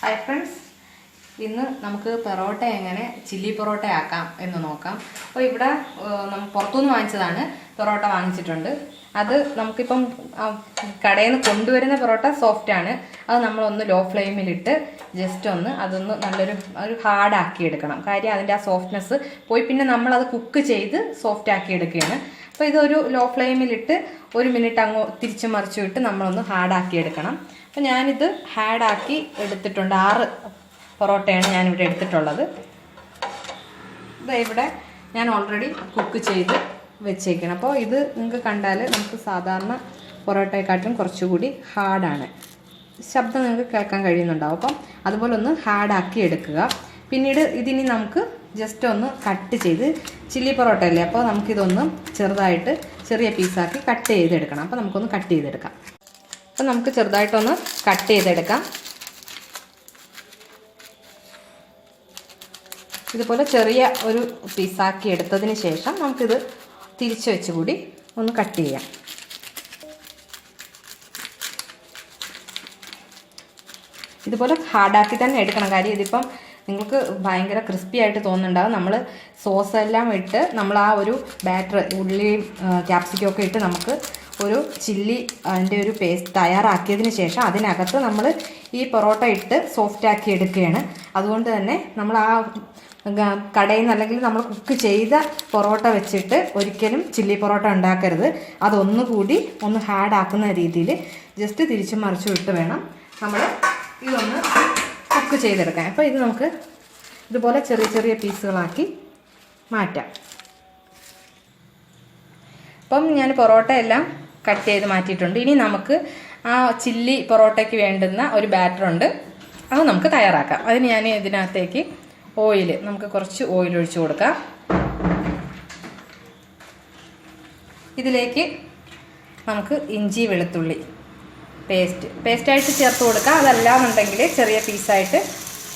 Hi friends, ഇന്ന് നമുക്ക് പൊറോട്ട എങ്ങനെ ചില്ലി പൊറോട്ട ആക്കാം എന്ന് നോക്കാം. അപ്പോൾ ഇവിടെ നമ്മൾ പുറത്തുനിന്ന് വാങ്ങിച്ചതാണ് പൊറോട്ട വാങ്ങിച്ചിട്ടുണ്ട്. അത് നമുക്കിപ്പം കടയിൽ നിന്ന് കൊണ്ടുവരുന്ന പൊറോട്ട സോഫ്റ്റാണ്. അത് നമ്മളൊന്ന് ലോ ഫ്ലെയിമിലിട്ട് ജസ്റ്റ് അതൊന്ന് ഒരു ഹാർഡാക്കി എടുക്കണം. കാര്യം അതിൻ്റെ ആ സോഫ്റ്റ്നെസ് പോയി പിന്നെ നമ്മളത് കുക്ക് ചെയ്ത് സോഫ്റ്റ് ആക്കി എടുക്കുകയാണ്. അപ്പോൾ ഇതൊരു ലോ ഫ്ലെയിമിലിട്ട് 1 മിനിറ്റ് തിരിച്ചു മറിച്ചു വിട്ട് നമ്മളൊന്ന് ഹാർഡാക്കി എടുക്കണം. അപ്പോൾ ഞാനിത് ഹാർഡാക്കി എടുത്തിട്ടുണ്ട്. 6 പൊറോട്ടയാണ് ഞാനിവിടെ എടുത്തിട്ടുള്ളത്. ഇവിടെ ഞാൻ ഓൾറെഡി കുക്ക് ചെയ്ത് വെച്ചേക്കണം. അപ്പോൾ ഇത് നിങ്ങൾക്ക് കണ്ടാൽ നമുക്ക് സാധാരണ പൊറോട്ടയെക്കാട്ടിലും കുറച്ചുകൂടി ഹാർഡാണ്. ശബ്ദം നിങ്ങൾക്ക് കേൾക്കാൻ കഴിയുന്നുണ്ടാവും. അപ്പം അതുപോലെ ഒന്ന് ഹാർഡാക്കി എടുക്കുക. പിന്നീട് ഇതിനി നമുക്ക് ജസ്റ്റ് ഒന്ന് കട്ട് ചെയ്ത്, ചില്ലി പൊറോട്ട അല്ലേ, അപ്പോൾ നമുക്കിതൊന്ന് ചെറുതായിട്ട് ചെറിയ പീസാക്കി കട്ട് ചെയ്തെടുക്കണം. അപ്പോൾ നമുക്കൊന്ന് കട്ട് ചെയ്തെടുക്കാം. അപ്പോൾ നമുക്ക് ചെറുതായിട്ടൊന്ന് കട്ട് ചെയ്തെടുക്കാം. ഇതുപോലെ ചെറിയ ഒരു പീസാക്കി എടുത്തതിന് ശേഷം നമുക്കിത് തിരിച്ചു വെച്ച് കൂടി ഒന്ന് കട്ട് ചെയ്യാം. ഇതുപോലെ ഹാർഡാക്കി തന്നെ എടുക്കണം. കാര്യം ഇതിപ്പം നിങ്ങൾക്ക് ഭയങ്കര ക്രിസ്പി ആയിട്ട് തോന്നുന്നുണ്ടാവും. നമ്മൾ സോസ് എല്ലാം ഇട്ട് നമ്മൾ ആ ഒരു ബാറ്റർ, ഉള്ളിയും ക്യാപ്സിക്കം ഒക്കെ ഇട്ട് നമുക്ക് ഒരു ചില്ലി അതിൻ്റെ ഒരു പേസ്റ്റ് തയ്യാറാക്കിയതിന് ശേഷം അതിനകത്ത് നമ്മൾ ഈ പൊറോട്ട ഇട്ട് സോഫ്റ്റ് ആക്കി എടുക്കുകയാണ്. അതുകൊണ്ട് തന്നെ നമ്മൾ ആ കടയിൽ നിന്ന് അല്ലെങ്കിൽ നമ്മൾ കുക്ക് ചെയ്ത പൊറോട്ട വെച്ചിട്ട് ഒരിക്കലും ചില്ലി പൊറോട്ട ഉണ്ടാക്കരുത്. അതൊന്നുകൂടി ഒന്ന് ഹാർഡാക്കുന്ന രീതിയിൽ ജസ്റ്റ് തിരിച്ചും മറിച്ചും ഇട്ട് വേണം നമ്മൾ ഇതൊന്ന് കുക്ക് ചെയ്തെടുക്കാൻ. അപ്പോൾ ഇത് നമുക്ക് ഇതുപോലെ ചെറിയ ചെറിയ പീസുകളാക്കി മാറ്റാം. അപ്പം ഞാൻ പൊറോട്ട എല്ലാം കട്ട് ചെയ്ത് മാറ്റിയിട്ടുണ്ട്. ഇനി നമുക്ക് ആ ചില്ലി പൊറോട്ടയ്ക്ക് വേണ്ടുന്ന ഒരു ബാറ്ററുണ്ട്, അത് നമുക്ക് തയ്യാറാക്കാം. അതിന് ഞാൻ ഇതിനകത്തേക്ക് നമുക്ക് കുറച്ച് ഓയിൽ ഒഴിച്ച് കൊടുക്കാം. ഇതിലേക്ക് നമുക്ക് ഇഞ്ചി വെളുത്തുള്ളി പേസ്റ്റായിട്ട് ചേർത്ത് കൊടുക്കാം. അതല്ലാന്നുണ്ടെങ്കിൽ ചെറിയ പീസായിട്ട്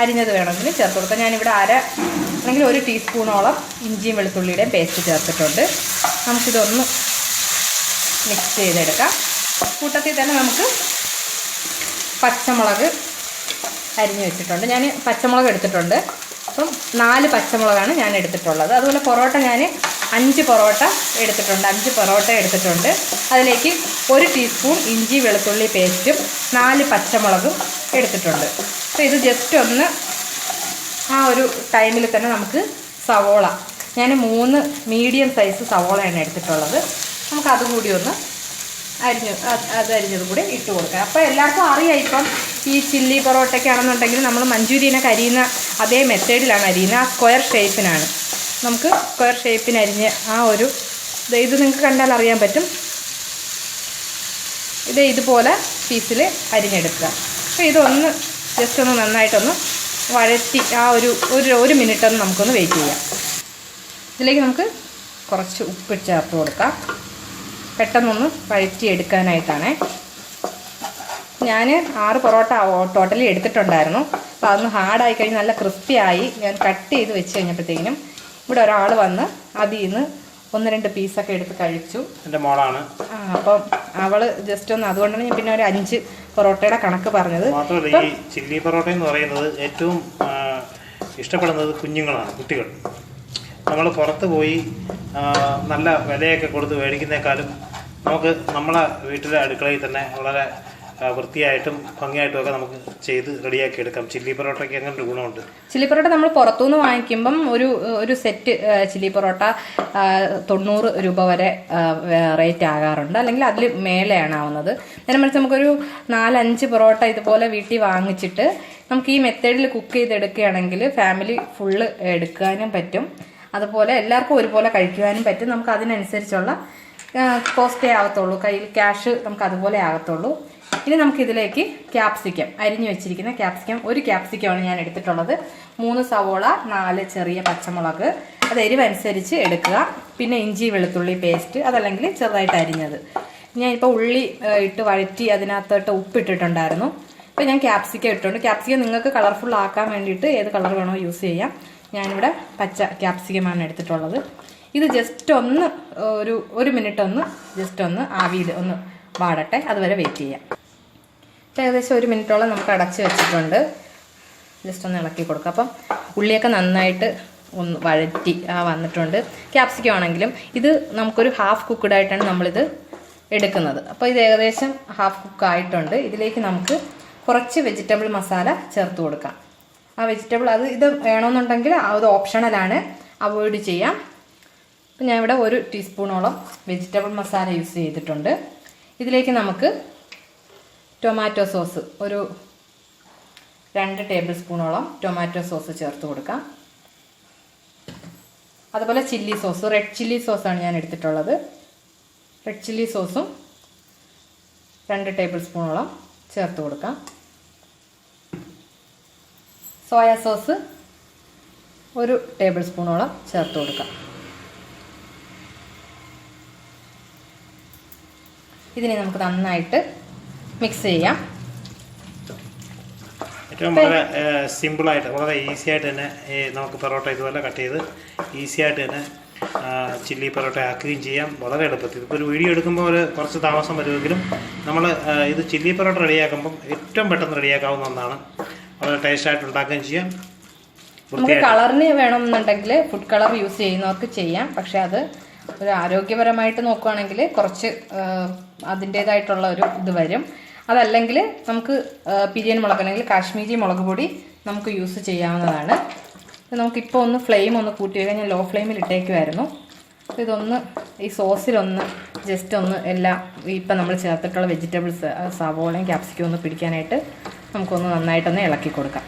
അരിഞ്ഞത് വേണമെങ്കിൽ ചേർത്ത് കൊടുക്കാം. ഞാനിവിടെ അല്ലെങ്കിൽ 1 ടീസ്പൂണോളം ഇഞ്ചിയും വെളുത്തുള്ളിയുടെയും പേസ്റ്റ് ചേർത്തിട്ടുണ്ട്. നമുക്കിതൊന്ന് മിക്സ് ചെയ്തെടുക്കാം. കൂട്ടത്തിൽ തന്നെ നമുക്ക് പച്ചമുളക് അരിഞ്ഞ് വെച്ചിട്ടുണ്ട്. ഞാൻ പച്ചമുളക് എടുത്തിട്ടുണ്ട്. അപ്പം 4 പച്ചമുളകാണ് ഞാൻ എടുത്തിട്ടുള്ളത്. അതുപോലെ പൊറോട്ട ഞാൻ 5 പൊറോട്ട എടുത്തിട്ടുണ്ട്. 5 പൊറോട്ട എടുത്തിട്ടുണ്ട്. അതിലേക്ക് 1 ടീസ്പൂൺ ഇഞ്ചി വെളുത്തുള്ളി പേസ്റ്റും 4 പച്ചമുളകും എടുത്തിട്ടുണ്ട്. അപ്പോൾ ഇത് ജസ്റ്റ് ഒന്ന് ആ ഒരു ടൈമിൽ തന്നെ നമുക്ക് സവോള, ഞാൻ 3 മീഡിയം സൈസ് സവോളയാണ് എടുത്തിട്ടുള്ളത്. നമുക്ക് അതുകൂടി ഒന്ന് അരിഞ്ഞത് കൂടി ഇട്ട് കൊടുക്കാം. അപ്പോൾ എല്ലാവർക്കും അറിയാം, ഇപ്പം ഈ ചില്ലി പൊറോട്ടയ്ക്കാണെന്നുണ്ടെങ്കിൽ നമ്മൾ മഞ്ചൂരിയനൊക്കെ അരിയുന്ന അതേ മെത്തേഡിലാണ് അരിയുന്നത്. ആ സ്ക്വയർ ഷേപ്പിനാണ്. നമുക്ക് സ്ക്വയർ ഷേപ്പിന് അരിഞ്ഞ് ആ ഒരു ഇത് നിങ്ങൾക്ക് കണ്ടാൽ അറിയാൻ പറ്റും. ഇതുപോലെ പീസിൽ അരിഞ്ഞെടുക്കുക. അപ്പോൾ ഇതൊന്ന് ജസ്റ്റ് ഒന്ന് നന്നായിട്ടൊന്ന് വഴറ്റി ആ ഒരു മിനിറ്റ് ഒന്ന് നമുക്കൊന്ന് വെയിറ്റ് ചെയ്യാം. ഇതിലേക്ക് നമുക്ക് കുറച്ച് ഉപ്പ് ചേർത്ത് കൊടുക്കാം. പെട്ടെന്നൊന്ന് വഴറ്റി എടുക്കാനായിട്ടാണ്. ഞാൻ 6 പൊറോട്ട ടോട്ടലി എടുത്തിട്ടുണ്ടായിരുന്നു. അപ്പോൾ അതൊന്ന് ഹാർഡായി കഴിഞ്ഞ് നല്ല ക്രിസ്പി ആയി ഞാൻ കട്ട് ചെയ്ത് വെച്ച് കഴിഞ്ഞപ്പോഴത്തേക്കിനും ഇവിടെ ഒരാൾ വന്ന് അതിൽ നിന്ന് 1-2 പീസൊക്കെ എടുത്ത് കഴിച്ചു. എൻ്റെ മോളാണ്. അപ്പം അവൾ ജസ്റ്റ് ഒന്ന്, അതുകൊണ്ടാണ് ഞാൻ പിന്നെ ഒരു 5 പൊറോട്ടയുടെ കണക്ക് പറഞ്ഞത്. മാത്രമല്ല ഈ ചില്ലി പൊറോട്ട എന്ന് പറയുന്നത് ഏറ്റവും ഇഷ്ടപ്പെടുന്നത് കുഞ്ഞുങ്ങളാണ്, കുട്ടികൾ. നമ്മൾ പുറത്ത് പോയി നല്ല വിലയൊക്കെ കൊടുത്ത് മേടിക്കുന്നേക്കാളും നമുക്ക് നമ്മളെ വീട്ടിലെ അടുക്കളയിൽ തന്നെ വളരെ വൃത്തിയായിട്ടും ഭംഗിയായിട്ടും ഒക്കെ നമുക്ക് ചെയ്ത് റെഡിയാക്കി എടുക്കാം. ചില്ലി പൊറോട്ടയ്ക്ക് അങ്ങനെ ഒരു ഗുണമുണ്ട്. ചില്ലി പൊറോട്ട നമ്മൾ പുറത്തുനിന്ന് വാങ്ങിക്കുമ്പം ഒരു സെറ്റ് ചില്ലി പൊറോട്ട 90 രൂപ വരെ റേറ്റ് ആകാറുണ്ട്, അല്ലെങ്കിൽ അതിൽ മേലെയാണ് ആവുന്നത്. നേരെ മറിച്ച് നമുക്കൊരു 4-5 പൊറോട്ട ഇതുപോലെ വീട്ടിൽ വാങ്ങിച്ചിട്ട് നമുക്ക് ഈ മെത്തേഡിൽ കുക്ക് ചെയ്തെടുക്കുകയാണെങ്കിൽ ഫാമിലി ഫുള്ള് എടുക്കാനും പറ്റും. അതുപോലെ എല്ലാവർക്കും ഒരുപോലെ കഴിക്കുവാനും പറ്റും. നമുക്ക് അതിനനുസരിച്ചുള്ള കോസ്റ്റേ ആകത്തുള്ളൂ, കയ്യിൽ ക്യാഷ് നമുക്ക് അതുപോലെ ആകത്തുള്ളൂ. ഇനി നമുക്കിതിലേക്ക് ക്യാപ്സിക്കം, അരിഞ്ഞു വെച്ചിരിക്കുന്ന ക്യാപ്സിക്കം, 1 ക്യാപ്സിക്കമാണ് ഞാൻ എടുത്തിട്ടുള്ളത്. 3 സവോള, 4 ചെറിയ പച്ചമുളക്, അത് എരിവനുസരിച്ച് എടുക്കുക. പിന്നെ ഇഞ്ചി വെളുത്തുള്ളി പേസ്റ്റ്, അതല്ലെങ്കിൽ ചെറുതായിട്ട് അരിഞ്ഞത്. ഞാനിപ്പോൾ ഉള്ളി ഇട്ട് വഴറ്റി അതിനകത്തോട്ട് ഉപ്പിട്ടിട്ടുണ്ടായിരുന്നു. ഇപ്പോൾ ഞാൻ ക്യാപ്സിക്കം ഇട്ടിട്ടുണ്ട്. ക്യാപ്സിക്കം നിങ്ങൾക്ക് കളർഫുൾ ആക്കാൻ വേണ്ടിയിട്ട് ഏത് കളർ വേണോ യൂസ് ചെയ്യാം. ഞാനിവിടെ പച്ച ക്യാപ്സിക്കമാണ് എടുത്തിട്ടുള്ളത്. ഇത് ജസ്റ്റ് ഒന്ന് ഒരു മിനിറ്റ് ജസ്റ്റ് ഒന്ന് ആവിയിൽ ഒന്ന് വാടട്ടെ, അതുവരെ വെയിറ്റ് ചെയ്യാം. ഏകദേശം 1 മിനിറ്റോളം നമുക്ക് അടച്ച് വെച്ചിട്ടുണ്ട്. ജസ്റ്റ് ഒന്ന് ഇളക്കി കൊടുക്കുക. അപ്പം ഉള്ളിയൊക്കെ നന്നായിട്ട് ഒന്ന് വഴറ്റി വന്നിട്ടുണ്ട്. ക്യാപ്സിക്കം ആണെങ്കിലും ഇത് നമുക്കൊരു ഹാഫ് കുക്ക്ഡ് ആയിട്ടാണ് നമ്മളിത് എടുക്കുന്നത്. അപ്പോൾ ഇത് ഏകദേശം ഹാഫ് കുക്ക് ആയിട്ടുണ്ട്. ഇതിലേക്ക് നമുക്ക് കുറച്ച് വെജിറ്റബിൾ മസാല ചേർത്ത് കൊടുക്കാം. ആ വെജിറ്റബിൾ ഇത് വേണമെന്നുണ്ടെങ്കിൽ അത് ഓപ്ഷണലാണ്, അവോയ്ഡ് ചെയ്യാം. അപ്പം ഞാൻ ഇവിടെ 1 ടീസ്പൂണോളം വെജിറ്റബിൾ മസാല യൂസ് ചെയ്തിട്ടുണ്ട്. ഇതിലേക്ക് നമുക്ക് ടൊമാറ്റോ സോസ് ഒരു 2 ടേബിൾ സ്പൂണോളം ടൊമാറ്റോ സോസ് ചേർത്ത് കൊടുക്കാം. അതുപോലെ ചില്ലി സോസ്, റെഡ് ചില്ലി സോസാണ് ഞാൻ എടുത്തിട്ടുള്ളത്. റെഡ് ചില്ലി സോസും 2 ടേബിൾ സ്പൂണോളം ചേർത്ത് കൊടുക്കാം. സോയാ സോസ് 1 ടേബിൾ സ്പൂണോളം ചേർത്ത് കൊടുക്കാം. ഇതിനെ നമുക്ക് നന്നായിട്ട് മിക്സ് ചെയ്യാം. ഏറ്റവും വളരെ സിമ്പിളായിട്ട് വളരെ ഈസി ആയിട്ട് തന്നെ നമുക്ക് പൊറോട്ട ഇതുപോലെ കട്ട് ചെയ്ത് ഈസി ആയിട്ട് തന്നെ ചില്ലി പൊറോട്ട ആക്കുകയും ചെയ്യാം. വളരെ എളുപ്പത്തിൽ. ഇപ്പോൾ ഒരു വീഡിയോ എടുക്കുമ്പോൾ കുറച്ച് താമസം വരുമെങ്കിലും നമ്മൾ ഇത് ചില്ലി പൊറോട്ട റെഡിയാക്കുമ്പം ഏറ്റവും പെട്ടെന്ന് റെഡിയാക്കാവുന്ന ഒന്നാണ്. വളരെ ടേസ്റ്റായിട്ട് ഉണ്ടാക്കുകയും ചെയ്യാം. നമുക്ക് കളറിന് വേണമെന്നുണ്ടെങ്കിൽ ഫുഡ് കളർ യൂസ് ചെയ്യുന്നവർക്ക് ചെയ്യാം. പക്ഷെ അത് ഒരു ആരോഗ്യപരമായിട്ട് നോക്കുകയാണെങ്കിൽ കുറച്ച് അതിൻ്റേതായിട്ടുള്ള ഒരു ഇത് വരും. അതല്ലെങ്കിൽ നമുക്ക് പിരിയൻ മുളക് അല്ലെങ്കിൽ കാശ്മീരി മുളക് പൊടി നമുക്ക് യൂസ് ചെയ്യാവുന്നതാണ്. നമുക്കിപ്പോൾ ഒന്ന് ഫ്ലെയിം ഒന്ന് കൂട്ടി വയ്ക്കാൻ ഞാൻ ലോ ഫ്ലെയിമിൽ ഇട്ടേക്കുമായിരുന്നു. ഇതൊന്ന് ഈ സോസിലൊന്ന് ജസ്റ്റ് ഒന്ന് എല്ലാം ഇപ്പം നമ്മൾ ചേർത്തിട്ടുള്ള വെജിറ്റബിൾസ് സവോളയും ക്യാപ്സിക്കും ഒന്ന് പിടിക്കാനായിട്ട് നമുക്കൊന്ന് നന്നായിട്ടൊന്ന് ഇളക്കി കൊടുക്കാം.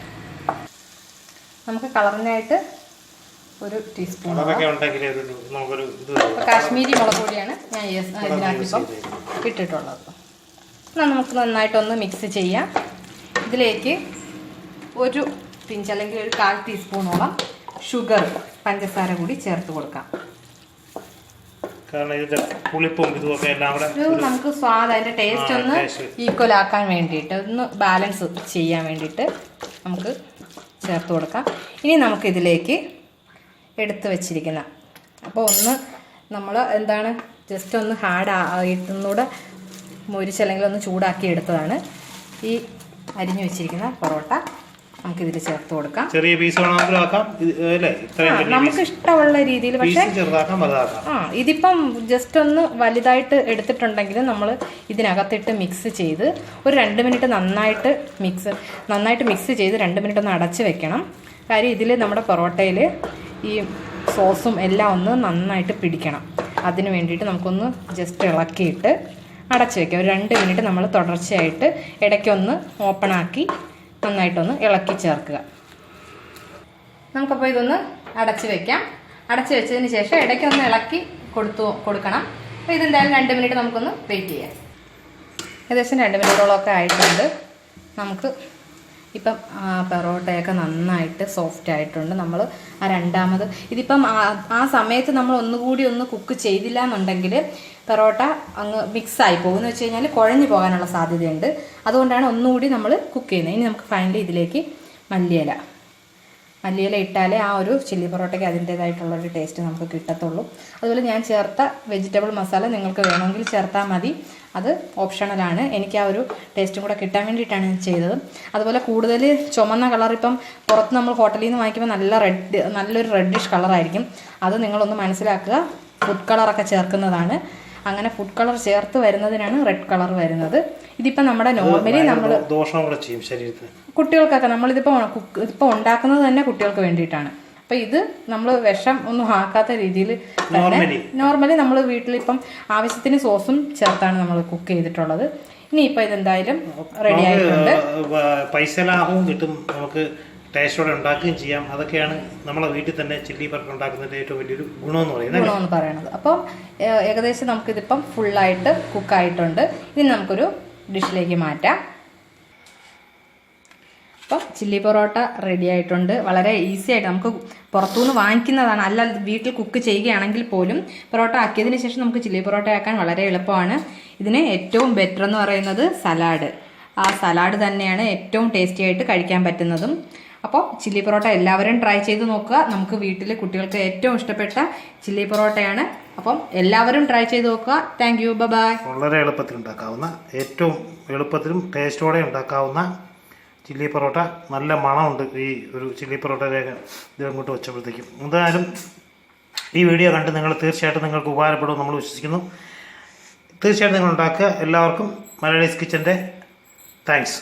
നമുക്ക് കളറിനായിട്ട് 1 ടീസ്പൂൺ കാശ്മീരി മുളക് പൊടിയാണ് ഞാൻ ഇതിനകത്തിപ്പം ഇട്ടിട്ടുള്ളത്. എന്നാൽ നമുക്ക് നന്നായിട്ടൊന്ന് മിക്സ് ചെയ്യാം. ഇതിലേക്ക് 1 പിഞ്ച് അല്ലെങ്കിൽ ഒരു 1/4 ടീസ്പൂണോളം ഷുഗർ, പഞ്ചസാര കൂടി ചേർത്ത് കൊടുക്കാം. കാരണം ഇതിന്റെ പുളിപ്പും ഇതുമൊക്കെ എല്ലാം കൂടെ നമുക്ക് സ്വാദ് അതിന്റെ ടേസ്റ്റ് ഒന്ന് ഈക്വൽ ആക്കാൻ വേണ്ടിയിട്ട്, ഒന്ന് ബാലൻസ് ചെയ്യാൻ വേണ്ടിയിട്ട് നമുക്ക് ചേർത്ത് കൊടുക്കാം. ഇനി നമുക്ക് ഇതിലേക്ക് എടുത്ത് വെച്ചിരിക്കുന്ന അപ്പോൾ നമ്മൾ എന്താണ് ജസ്റ്റ് ഒന്ന് ഒന്നുകൂടെ മുരിച്ചല്ലെങ്കിൽ ഒന്ന് ചൂടാക്കി എടുത്തതാണ് ഈ അരിഞ്ഞു വെച്ചിരിക്കുന്ന പൊറോട്ട. നമുക്കിതിൽ ചേർത്ത് കൊടുക്കാം. ചെറിയ പീസ് നമുക്ക് ഇഷ്ടമുള്ള രീതിയിൽ. പക്ഷേ ഇതിപ്പം ജസ്റ്റ് ഒന്ന് വലുതായിട്ട് എടുത്തിട്ടുണ്ടെങ്കിൽ നമ്മൾ ഇതിനകത്തിട്ട് മിക്സ് ചെയ്ത് ഒരു 2 മിനിറ്റ് നന്നായിട്ട് മിക്സ് ചെയ്ത് 2 മിനിറ്റ് ഒന്ന് അടച്ച് വെക്കണം. കാര്യം ഇതിൽ നമ്മുടെ പൊറോട്ടയിൽ ഈ സോസും എല്ലാം ഒന്ന് നന്നായിട്ട് പിടിക്കണം. അതിന് വേണ്ടിയിട്ട് നമുക്കൊന്ന് ജസ്റ്റ് ഇളക്കിയിട്ട് അടച്ച് വയ്ക്കാം. ഒരു 2 മിനിറ്റ് നമ്മൾ തുടർച്ചയായിട്ട് ഇടയ്ക്കൊന്ന് ഓപ്പണാക്കി നന്നായിട്ടൊന്ന് ഇളക്കി ചേർക്കുക. നമുക്കപ്പോൾ ഇതൊന്ന് അടച്ച് വയ്ക്കാം. അടച്ച് വെച്ചതിന് ശേഷം ഇടയ്ക്കൊന്ന് ഇളക്കി കൊടുക്കണം. അപ്പോൾ ഇതെന്തായാലും 2 മിനിറ്റ് നമുക്കൊന്ന് വെയിറ്റ് ചെയ്യാം. ഏകദേശം 2 മിനിറ്റോളമൊക്കെ ആയിട്ടുണ്ട്. നമുക്ക് ഇപ്പം പൊറോട്ടയൊക്കെ നന്നായിട്ട് സോഫ്റ്റ് ആയിട്ടുണ്ട്. നമ്മൾ രണ്ടാമത് ഇതിപ്പം ആ സമയത്ത് നമ്മൾ ഒന്നുകൂടി ഒന്ന് കുക്ക് ചെയ്തില്ല എന്നുണ്ടെങ്കിൽ പൊറോട്ട അങ്ങ് മിക്സായി പോകുമെന്ന് വെച്ച് കഴിഞ്ഞാൽ കുഴഞ്ഞു പോകാനുള്ള സാധ്യതയുണ്ട്. അതുകൊണ്ടാണ് ഒന്നുകൂടി നമ്മൾ കുക്ക് ചെയ്യുന്നത്. ഇനി നമുക്ക് ഫൈനലി ഇതിലേക്ക് മല്ലിയില ഇട്ടാലേ ആ ഒരു ചില്ലി പൊറോട്ടയ്ക്ക് അതിൻ്റേതായിട്ടുള്ളൊരു ടേസ്റ്റ് നമുക്ക് കിട്ടത്തുള്ളൂ. അതുപോലെ ഞാൻ ചേർത്ത വെജിറ്റബിൾ മസാല നിങ്ങൾക്ക് വേണമെങ്കിൽ ചേർത്താൽ മതി. അത് ഓപ്ഷണലാണ്. എനിക്ക് ആ ഒരു ടേസ്റ്റും കൂടെ കിട്ടാൻ വേണ്ടിയിട്ടാണ് ഞാൻ ചെയ്തത്. അതുപോലെ കൂടുതൽ ചുമന്ന കളർ ഇപ്പം പുറത്ത് നമ്മൾ ഹോട്ടലിൽ നിന്ന് വാങ്ങിക്കുമ്പോൾ നല്ലൊരു റെഡിഷ് കളറായിരിക്കും. അത് നിങ്ങളൊന്ന് മനസ്സിലാക്കുക. ഫുഡ് കളറൊക്കെ ചേർക്കുന്നതാണ്. അങ്ങനെ ഫുഡ് കളർ ചേർത്ത് വരുന്നതിനാണ് റെഡ് കളർ വരുന്നത്. ഇതിപ്പോൾ നമ്മുടെ നോർമലി നമ്മൾ കുട്ടികൾക്കൊക്കെ ഇതിപ്പോൾ ഉണ്ടാക്കുന്നത് തന്നെ കുട്ടികൾക്ക് വേണ്ടിയിട്ടാണ്. അപ്പം ഇത് നമ്മൾ വിഷം ഒന്നും ആക്കാത്ത രീതിയിൽ നോർമലി നമ്മൾ വീട്ടിലിപ്പം ആവശ്യത്തിന് സോസും ചേർത്താണ് നമ്മൾ കുക്ക് ചെയ്തിട്ടുള്ളത്. ഇനിയിപ്പോൾ ഇതെന്തായാലും റെഡി ആയിട്ടുണ്ട്. പൈസ ലാഭവും കിട്ടും, നമുക്ക് ടേസ്റ്റോടെ ഉണ്ടാക്കുകയും ചെയ്യാം. അതൊക്കെയാണ് നമ്മളെ വീട്ടിൽ തന്നെ ചില്ലി പൊറോട്ട ഉണ്ടാക്കുന്നതിൻ്റെ ഏറ്റവും വലിയൊരു ഗുണമെന്ന് പറയുന്നത്. അപ്പം ഏകദേശം നമുക്കിതിപ്പം ഫുള്ളായിട്ട് കുക്കായിട്ടുണ്ട്. ഇനി നമുക്കൊരു ഡിഷിലേക്ക് മാറ്റാം. അപ്പം ചില്ലി പൊറോട്ട റെഡി ആയിട്ടുണ്ട്. വളരെ ഈസി ആയിട്ട് നമുക്ക് പുറത്തുനിന്ന് വാങ്ങിക്കുന്നതാണ്. അല്ല വീട്ടിൽ കുക്ക് ചെയ്യുകയാണെങ്കിൽ പോലും പൊറോട്ട ആക്കിയതിന് ശേഷം നമുക്ക് ചില്ലി പൊറോട്ട ആക്കാൻ വളരെ എളുപ്പമാണ്. ഇതിന് ഏറ്റവും ബെറ്റർ എന്ന് പറയുന്നത് സലാഡ്. ആ സലാഡ് തന്നെയാണ് ഏറ്റവും ടേസ്റ്റി ആയിട്ട് കഴിക്കാൻ പറ്റുന്നതും. അപ്പോൾ ചില്ലി പൊറോട്ട എല്ലാവരും ട്രൈ ചെയ്ത് നോക്കുക. നമുക്ക് വീട്ടിൽ കുട്ടികൾക്ക് ഏറ്റവും ഇഷ്ടപ്പെട്ട ചില്ലി പൊറോട്ടയാണ്. അപ്പം എല്ലാവരും ട്രൈ ചെയ്ത് നോക്കുക. Thank you. ബൈ. വളരെ എളുപ്പത്തിൽ ഉണ്ടാക്കാവുന്ന, ഏറ്റവും എളുപ്പത്തിലും ടേസ്റ്റോടെ ഉണ്ടാക്കാവുന്ന ചില്ലി പൊറോട്ട. നല്ല മണമുണ്ട് ഈ ഒരു ചില്ലി പൊറോട്ടയിലേക്ക് ഇത് അങ്ങോട്ട് വെച്ചപ്പോഴത്തേക്കും. എന്തായാലും ഈ വീഡിയോ കണ്ട് നിങ്ങൾ തീർച്ചയായിട്ടും നിങ്ങൾക്ക് ഉപകാരപ്പെടും നമ്മൾ വിശ്വസിക്കുന്നു. തീർച്ചയായിട്ടും നിങ്ങൾ ഉണ്ടാക്കുക. എല്ലാവർക്കും മലയാളീസ് കിച്ചൻ്റെ താങ്ക്സ്.